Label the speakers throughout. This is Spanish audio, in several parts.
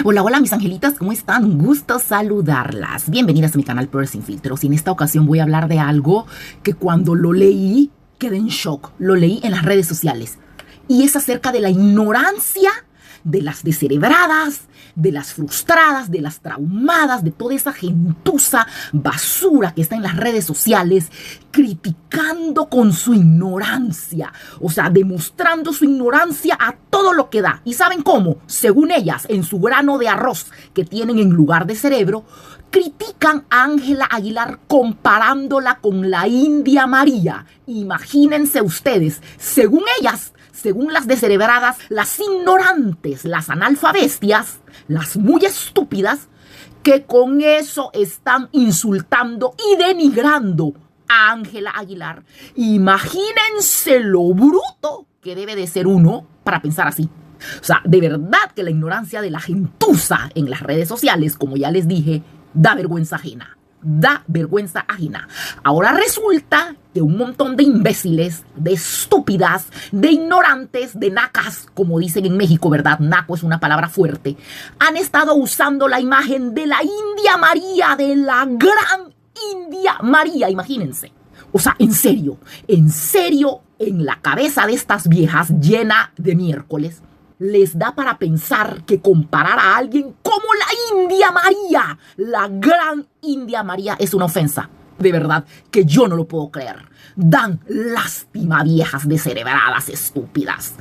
Speaker 1: Hola, hola mis angelitas, ¿cómo están? Un gusto saludarlas. Bienvenidas a mi canal Pearl Sin Filtros. Y en esta ocasión voy a hablar de algo que cuando lo leí quedé en shock. Lo leí en las redes sociales. Y es acerca de la ignorancia de las descerebradas, de las frustradas, de las traumadas, de toda esa gentuza basura que está en las redes sociales, criticando con su ignorancia, o sea, demostrando su ignorancia a todo lo que da. ¿Y saben cómo? Según ellas, en su grano de arroz que tienen en lugar de cerebro, critican a Ángela Aguilar comparándola con la India María. Imagínense ustedes, según ellas, según las descerebradas, las ignorantes, las analfabestias, las muy estúpidas, que con eso están insultando y denigrando a Ángela Aguilar. Imagínense lo bruto que debe de ser uno para pensar así. O sea, de verdad que la ignorancia de la gentuza en las redes sociales, como ya les dije, da vergüenza ajena. Da vergüenza ajena. Ahora resulta que un montón de imbéciles, de estúpidas, de ignorantes, de nacas, como dicen en México, ¿verdad? Naco es una palabra fuerte. Han estado usando la imagen de la India María, de la gran India María, imagínense. O sea, en serio, en la cabeza de estas viejas llena de miércoles, les da para pensar que comparar a alguien como la India María, la gran India María, es una ofensa. De verdad que yo no lo puedo creer. Dan lástima, viejas descerebradas, estúpidas.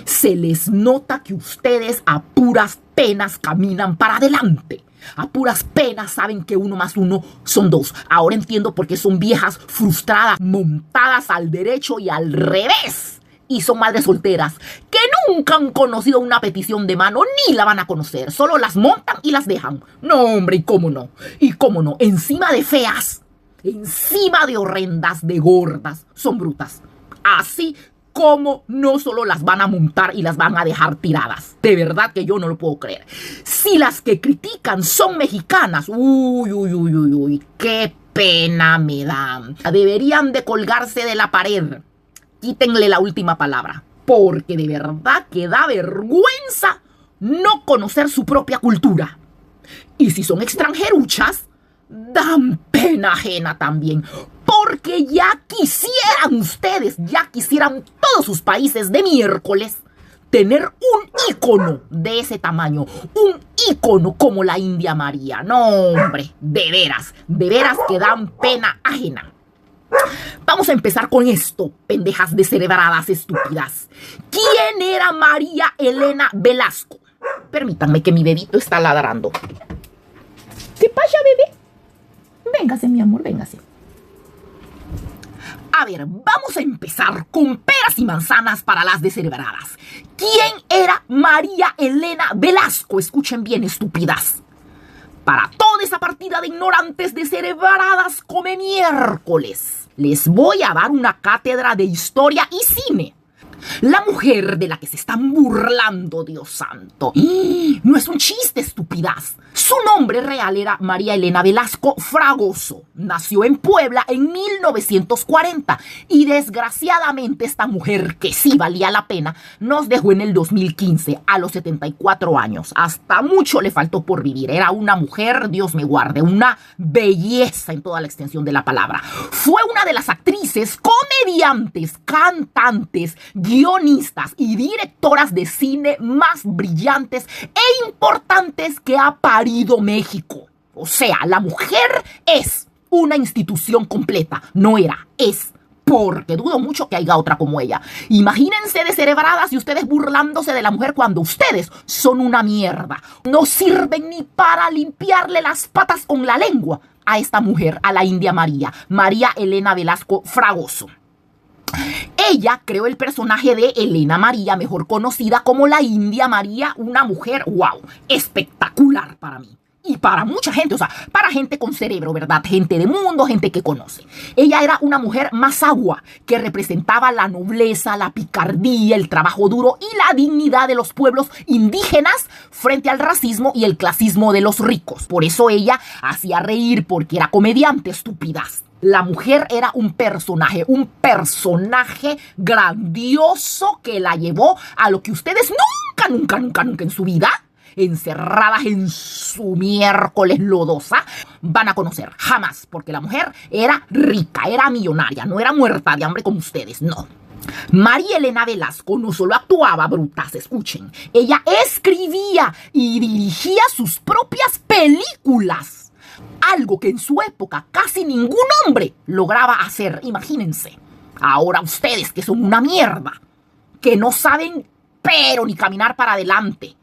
Speaker 1: Se les nota que ustedes a puras penas caminan para adelante. A puras penas saben que 1 más 1 son 2. Ahora entiendo por qué son viejas frustradas, montadas al derecho y al revés. Y son madres solteras que nunca han conocido una petición de mano ni la van a conocer. Solo las montan y las dejan. No, hombre, ¿y cómo no? ¿Y cómo no? Encima de feas, encima de horrendas, de gordas, son brutas. Así como no solo las van a montar y las van a dejar tiradas. De verdad que yo no lo puedo creer. Si las que critican son mexicanas, uy, qué pena me dan. Deberían de colgarse de la pared. Quítenle la última palabra, porque de verdad que da vergüenza no conocer su propia cultura. Y si son extranjeruchas, dan pena ajena también, porque ya quisieran ustedes, ya quisieran todos sus países de miércoles tener un ícono de ese tamaño, un ícono como la India María. No, hombre, de veras que dan pena ajena. Vamos a empezar con esto, pendejas descerebradas estúpidas. ¿Quién era María Elena Velasco? Permítanme que mi bebito está ladrando. ¿Qué pasa, bebé? Véngase, mi amor, véngase. A ver, vamos a empezar con peras y manzanas para las descerebradas. ¿Quién era María Elena Velasco? Escuchen bien, estúpidas. Para toda esa partida de ignorantes descerebradas come miércoles, les voy a dar una cátedra de historia y cine. La mujer de la que se están burlando, Dios santo, no es un chiste, estúpidas. Su nombre real era María Elena Velasco Fragoso. Nació en Puebla en 1940 y desgraciadamente esta mujer, que sí valía la pena, nos dejó en el 2015 a los 74 años. Hasta mucho le faltó por vivir. Era una mujer, Dios me guarde, una belleza en toda la extensión de la palabra. Fue una de las actrices, comediantes, cantantes, guionistas y directoras de cine más brillantes e importantes que ha parido México. O sea, la mujer es una institución completa. No era, es. Porque dudo mucho que haya otra como ella. Imagínense descerebradas y ustedes burlándose de la mujer cuando ustedes son una mierda. No sirven ni para limpiarle las patas con la lengua a esta mujer, a la India María, María Elena Velasco Fragoso. Ella creó el personaje de Elena María, mejor conocida como la India María, una mujer, wow, espectacular para mí. Y para mucha gente, o sea, para gente con cerebro, ¿verdad? Gente de mundo, gente que conoce. Ella era una mujer más agua, que representaba la nobleza, la picardía, el trabajo duro y la dignidad de los pueblos indígenas frente al racismo y el clasismo de los ricos. Por eso ella hacía reír, porque era comediante, estúpidas. La mujer era un personaje grandioso que la llevó a lo que ustedes nunca en su vida encerradas en su miércoles lodosa, van a conocer. Jamás, porque la mujer era rica, era millonaria, no era muerta de hambre como ustedes, no. María Elena Velasco no solo actuaba, brutas, escuchen, ella escribía y dirigía sus propias películas. Algo que en su época casi ningún hombre lograba hacer, imagínense. Ahora ustedes que son una mierda, que no saben pero ni caminar para adelante,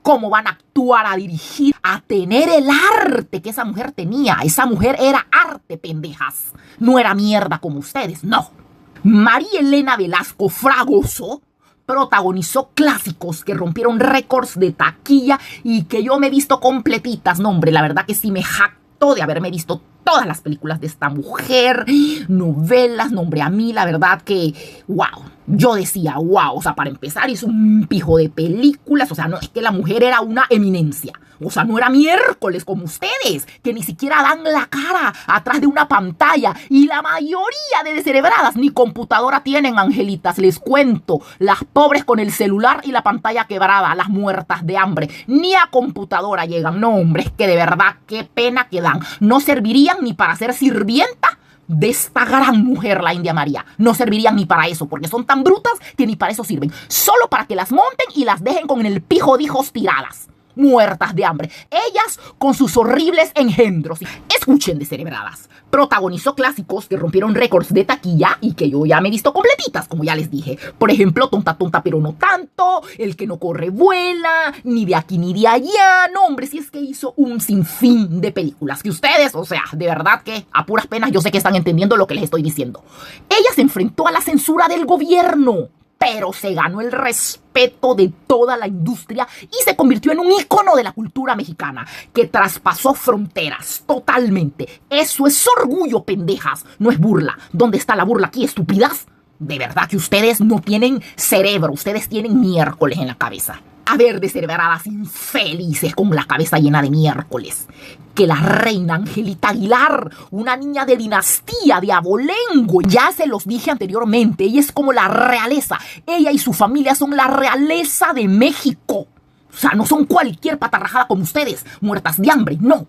Speaker 1: ¿cómo van a actuar, a dirigir, a tener el arte que esa mujer tenía? Esa mujer era arte, pendejas. No era mierda como ustedes, no. María Elena Velasco Fragoso protagonizó clásicos que rompieron récords de taquilla y que yo me he visto completitas. No, hombre, la verdad que sí me jacto de haberme visto todas las películas de esta mujer, novelas, no, hombre, a mí la verdad que, wow, yo decía, wow, o sea, para empezar hizo un pijo de películas, o sea, no, es que la mujer era una eminencia. O sea, no era miércoles como ustedes, que ni siquiera dan la cara atrás de una pantalla. Y la mayoría de descerebradas ni computadora tienen, angelitas. Les cuento, las pobres con el celular y la pantalla quebrada, las muertas de hambre. Ni a computadora llegan. No, hombre, es que de verdad, qué pena que dan. No servirían ni para ser sirvienta de esta gran mujer, la India María. No servirían ni para eso, porque son tan brutas que ni para eso sirven. Solo para que las monten y las dejen con el pijo de hijos tiradas. Muertas de hambre. Ellas con sus horribles engendros. Escuchen, descerebradas. Protagonizó clásicos que rompieron récords de taquilla y que yo ya me he visto completitas, como ya les dije. Por ejemplo, Tonta Tonta pero no tanto, El que no corre vuela, Ni de aquí ni de allá. No, hombre, si es que hizo un sinfín de películas que ustedes, o sea, de verdad que a puras penas yo sé que están entendiendo lo que les estoy diciendo. Ella se enfrentó a la censura del gobierno, pero se ganó el respeto de toda la industria y se convirtió en un ícono de la cultura mexicana que traspasó fronteras totalmente. Eso es orgullo, pendejas, no es burla. ¿Dónde está la burla aquí, estúpidas? De verdad que ustedes no tienen cerebro, ustedes tienen miércoles en la cabeza. A ver, descerebradas infelices con la cabeza llena de miércoles. Que la reina Angelita Aguilar, una niña de dinastía de abolengo, ya se los dije anteriormente, ella es como la realeza. Ella y su familia son la realeza de México. O sea, no son cualquier patarrajada como ustedes, muertas de hambre, no.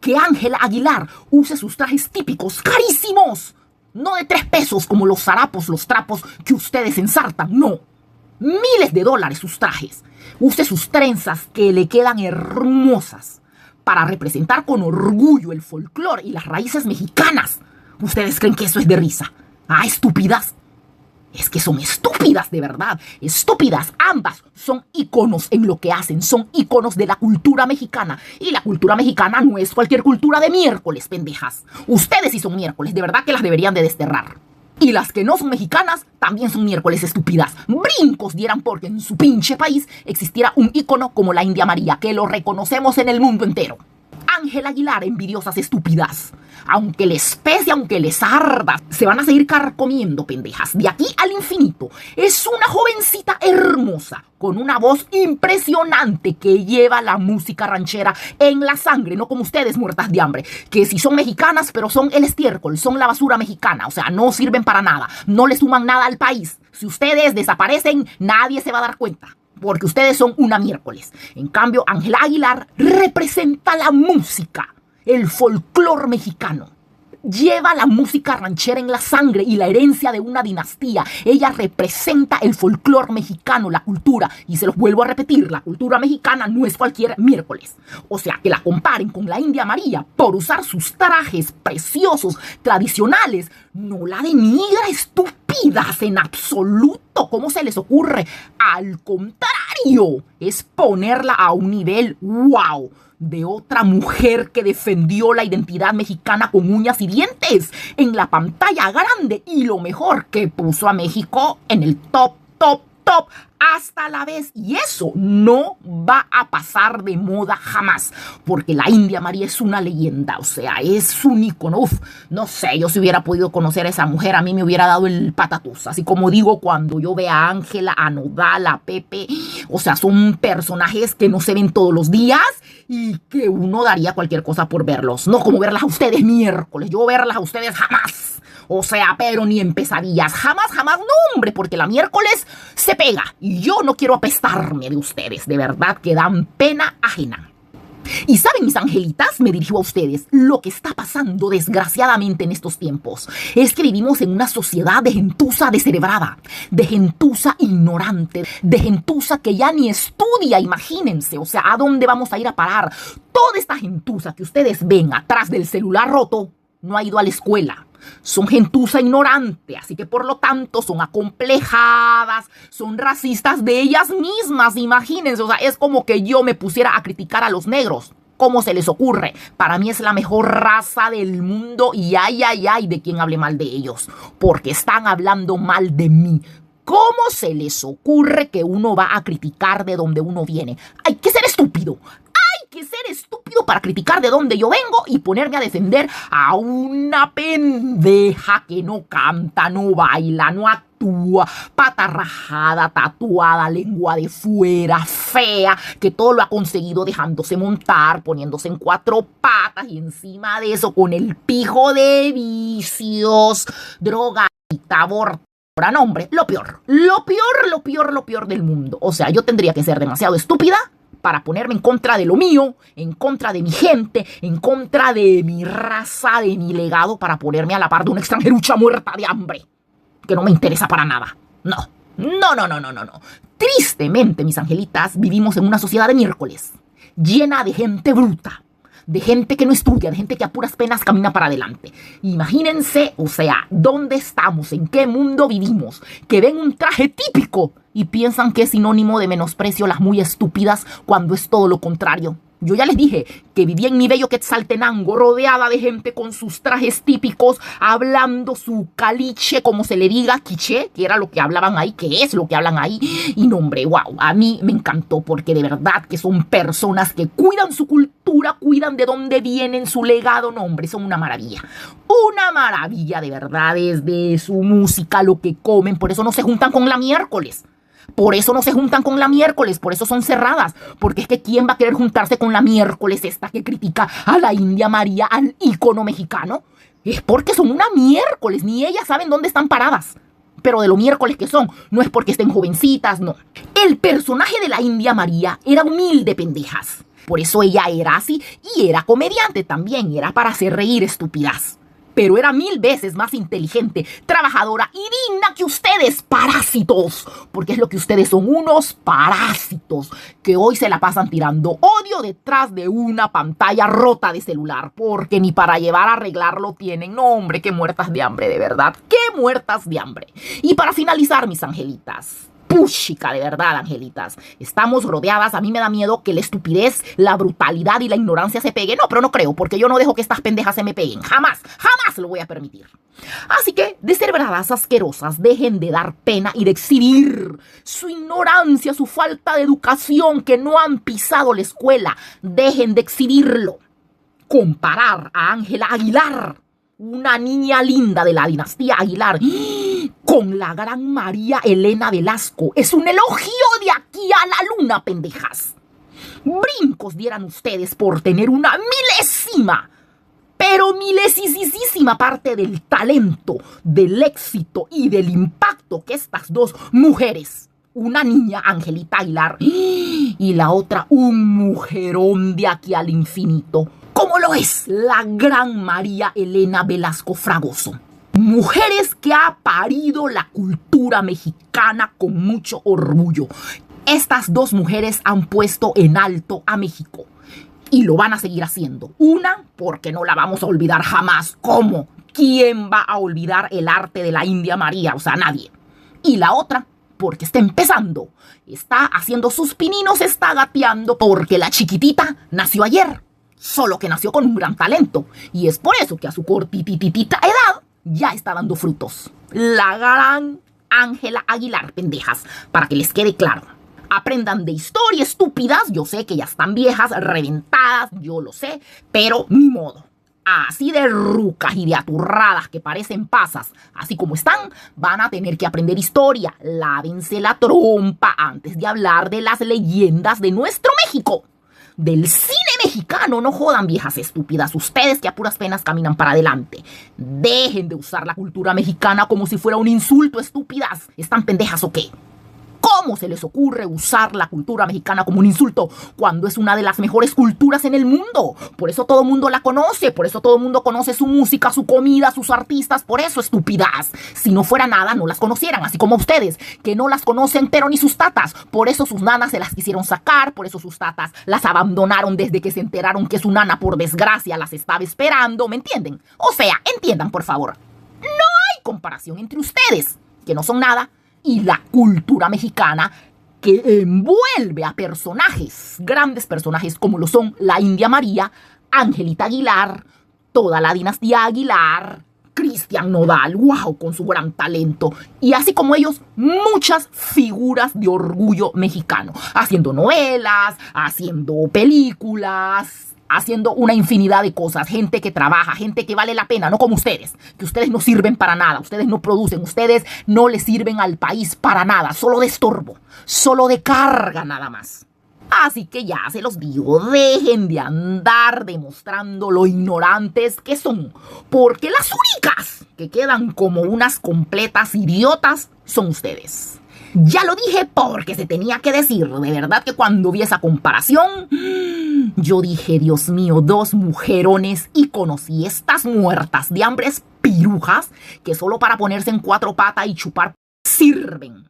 Speaker 1: Que Ángela Aguilar use sus trajes típicos carísimos, no de 3 pesos como los harapos, los trapos que ustedes ensartan, no. Miles de dólares sus trajes. Use sus trenzas que le quedan hermosas para representar con orgullo el folclore y las raíces mexicanas. ¿Ustedes creen que eso es de risa? Ah, estúpidas. Es que son estúpidas, de verdad. Estúpidas. Ambas son íconos en lo que hacen. Son íconos de la cultura mexicana. Y la cultura mexicana no es cualquier cultura de miércoles, pendejas. Ustedes sí son miércoles. De verdad que las deberían de desterrar. Y las que no son mexicanas también son miércoles, estúpidas. Brincos dieran porque en su pinche país existiera un ícono como la India María, que lo reconocemos en el mundo entero. Ángela Aguilar, envidiosas estúpidas. Aunque les pese, aunque les arda, se van a seguir carcomiendo, pendejas, de aquí al infinito. Es una jovencita hermosa, con una voz impresionante que lleva la música ranchera en la sangre, no como ustedes, muertas de hambre, que si son mexicanas, pero son el estiércol, son la basura mexicana, o sea, no sirven para nada, no le suman nada al país. Si ustedes desaparecen, nadie se va a dar cuenta, porque ustedes son una miércoles. En cambio, Ángela Aguilar representa la música, el folclore mexicano. Lleva la música ranchera en la sangre y la herencia de una dinastía. Ella representa el folclore mexicano, la cultura. Y se los vuelvo a repetir, la cultura mexicana no es cualquier miércoles. O sea, que la comparen con la India María por usar sus trajes preciosos, tradicionales. No la denigra, estúpidas, en absoluto. ¿Cómo se les ocurre? Al contrario, es ponerla a un nivel wow de otra mujer que defendió la identidad mexicana con uñas y dientes en la pantalla grande, y lo mejor, que puso a México en el top hasta la vez. Y eso no va a pasar de moda jamás, porque la India María es una leyenda, o sea, es un ícono. Uf, no sé, yo si hubiera podido conocer a esa mujer, a mí me hubiera dado el patatús. Así como digo, cuando yo veo a Ángela, a Nodal, a Pepe, o sea, son personajes que no se ven todos los días y que uno daría cualquier cosa por verlos. No como verlas a ustedes miércoles, yo verlas a ustedes jamás. O sea, pero ni en pesadillas. Jamás, jamás, no, hombre, porque la miércoles se pega. Y yo no quiero apestarme de ustedes. De verdad que dan pena ajena. Y saben, mis angelitas, me dirijo a ustedes, lo que está pasando desgraciadamente en estos tiempos es que vivimos en una sociedad de gentuza descerebrada, de gentuza ignorante, de gentuza que ya ni estudia, imagínense, o sea, ¿a dónde vamos a ir a parar? Toda esta gentuza que ustedes ven atrás del celular roto no ha ido a la escuela. Son gentuza ignorante, así que por lo tanto son acomplejadas, son racistas de ellas mismas, imagínense, o sea, es como que yo me pusiera a criticar a los negros. ¿Cómo se les ocurre? Para mí es la mejor raza del mundo y ay de quien hable mal de ellos, porque están hablando mal de mí. ¿Cómo se les ocurre que uno va a criticar de donde uno viene? Hay que ser estúpido. Que ser estúpido para criticar de dónde yo vengo y ponerme a defender a una pendeja que no canta, no baila, no actúa, pata rajada, tatuada, lengua de fuera, fea, que todo lo ha conseguido dejándose montar, poniéndose en 4 patas y encima de eso con el pijo de vicios, drogadita, aborto. No, hombre, lo peor del mundo. O sea, yo tendría que ser demasiado estúpida para ponerme en contra de lo mío, en contra de mi gente, en contra de mi raza, de mi legado, para ponerme a la par de una extranjerucha muerta de hambre, que no me interesa para nada. No. Tristemente, mis angelitas, vivimos en una sociedad de miércoles, llena de gente bruta, de gente que no estudia, de gente que a puras penas camina para adelante. Imagínense, o sea, ¿dónde estamos? ¿En qué mundo vivimos? Que ven un traje típico y piensan que es sinónimo de menosprecio las muy estúpidas cuando es todo lo contrario. Yo ya les dije que vivía en mi bello Quetzaltenango, rodeada de gente con sus trajes típicos, hablando su caliche, como se le diga, quiché, que era lo que hablaban ahí, que es lo que hablan ahí. Y no, hombre, wow, a mí me encantó porque de verdad que son personas que cuidan su cultura, cuidan de dónde vienen, su legado. No, hombre, son una maravilla. Una maravilla, de verdad, desde su música, lo que comen. Por eso no se juntan con la miércoles. Por eso no se juntan con la miércoles, por eso son cerradas. Porque es que ¿quién va a querer juntarse con la miércoles esta que critica a la India María, al ícono mexicano? Es porque son una miércoles, ni ellas saben dónde están paradas. Pero de lo miércoles que son, no es porque estén jovencitas, no. El personaje de la India María era humilde, pendejas. Por eso ella era así y era comediante también, era para hacer reír estúpidas. Pero era 1000 veces más inteligente, trabajadora y digna que ustedes, parásitos. Porque es lo que ustedes son, unos parásitos que hoy se la pasan tirando odio detrás de una pantalla rota de celular. Porque ni para llevar a arreglarlo tienen. No, hombre, qué muertas de hambre, de verdad. Qué muertas de hambre. Y para finalizar, mis angelitas, puchica, de verdad, angelitas, estamos rodeadas. A mí me da miedo que la estupidez, la brutalidad y la ignorancia se peguen. No, pero no creo, porque yo no dejo que estas pendejas se me peguen. Jamás lo voy a permitir. Así que, descerebradas asquerosas, dejen de dar pena y de exhibir su ignorancia, su falta de educación, que no han pisado la escuela. Dejen de exhibirlo. Comparar a Ángela Aguilar, una niña linda de la dinastía Aguilar, con la gran María Elena Velasco, es un elogio de aquí a la luna, pendejas. Brincos dieran ustedes por tener una milésima, pero milesisísima parte del talento, del éxito y del impacto que estas dos mujeres, una niña, Angelita Aguilar, y la otra, un mujerón de aquí al infinito, como lo es la gran María Elena Velasco Fragoso. Mujeres que ha parido la cultura mexicana con mucho orgullo. Estas dos mujeres han puesto en alto a México y lo van a seguir haciendo. Una, porque no la vamos a olvidar jamás. ¿Cómo? ¿Quién va a olvidar el arte de la India María? O sea, nadie. Y la otra, porque está empezando. Está haciendo sus pininos, está gateando, porque la chiquitita nació ayer. Solo que nació con un gran talento. Y es por eso que a su cortititita edad ya está dando frutos. La gran Ángela Aguilar, pendejas, para que les quede claro. Aprendan de historia, estúpidas. Yo sé que ya están viejas, reventadas, yo lo sé, pero ni modo. Así de rucas y de aturradas que parecen pasas, así como están, van a tener que aprender historia. Lávense la trompa antes de hablar de las leyendas de nuestro México, del cine mexicano, no jodan, viejas estúpidas. Ustedes que a puras penas caminan para adelante. Dejen de usar la cultura mexicana como si fuera un insulto, estúpidas. ¿Están pendejas o qué? ¿Cómo se les ocurre usar la cultura mexicana como un insulto cuando es una de las mejores culturas en el mundo? Por eso todo el mundo la conoce, por eso todo el mundo conoce su música, su comida, sus artistas, por eso, estúpidas. Si no fuera nada, no las conocieran, así como ustedes, que no las conocen, pero ni sus tatas. Por eso sus nanas se las quisieron sacar, por eso sus tatas las abandonaron desde que se enteraron que su nana, por desgracia, las estaba esperando, ¿me entienden? O sea, entiendan, por favor. No hay comparación entre ustedes, que no son nada, y la cultura mexicana que envuelve a personajes, grandes personajes como lo son la India María, Angelita Aguilar, toda la dinastía Aguilar, Cristian Nodal, wow, con su gran talento, y así como ellos, muchas figuras de orgullo mexicano, haciendo novelas, haciendo películas, haciendo una infinidad de cosas, gente que trabaja, gente que vale la pena, no como ustedes, que ustedes no sirven para nada, ustedes no producen, ustedes no le sirven al país para nada, solo de estorbo, solo de carga nada más. Así que ya se los digo, dejen de andar demostrando lo ignorantes que son, porque las únicas que quedan como unas completas idiotas son ustedes. Ya lo dije porque se tenía que decir. De verdad que cuando vi esa comparación, yo dije, Dios mío, dos mujerones, y conocí estas muertas de hambres pirujas que solo para ponerse en cuatro patas y chupar sirven.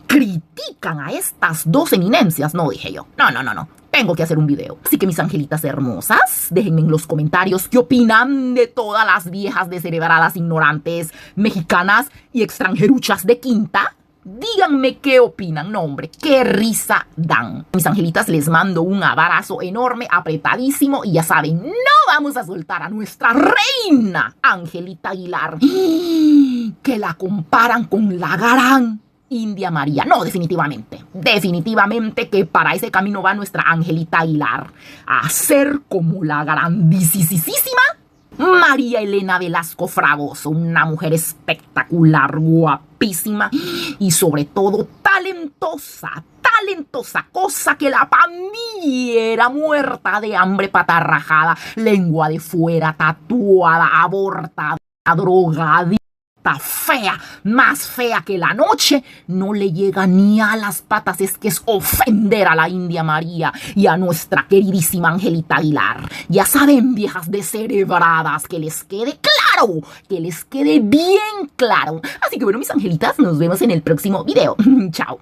Speaker 1: Critican a estas dos eminencias, no, dije yo. No. Tengo que hacer un video. Así que mis angelitas hermosas, déjenme en los comentarios qué opinan de todas las viejas descerebradas, ignorantes, mexicanas y extranjeruchas de quinta. Díganme qué opinan. No, hombre, qué risa dan. Mis angelitas, les mando un abrazo enorme, apretadísimo. Y ya saben, no vamos a soltar a nuestra reina, Angelita Aguilar, que la comparan con la gran India María. No, definitivamente que para ese camino va nuestra Angelita Aguilar, a ser como la grandísima María Elena Velasco Fragoso, una mujer espectacular, guapísima y sobre todo talentosa, cosa que la pandillera muerta de hambre, patarrajada, lengua de fuera, tatuada, abortada, drogadita, fea, más fea que la noche, no le llega ni a las patas. Es que es ofender a la India María y a nuestra queridísima Angelita Aguilar. Ya saben, viejas descerebradas, que les quede claro, que les quede bien claro. Así que bueno, mis angelitas, nos vemos en el próximo video. Chao.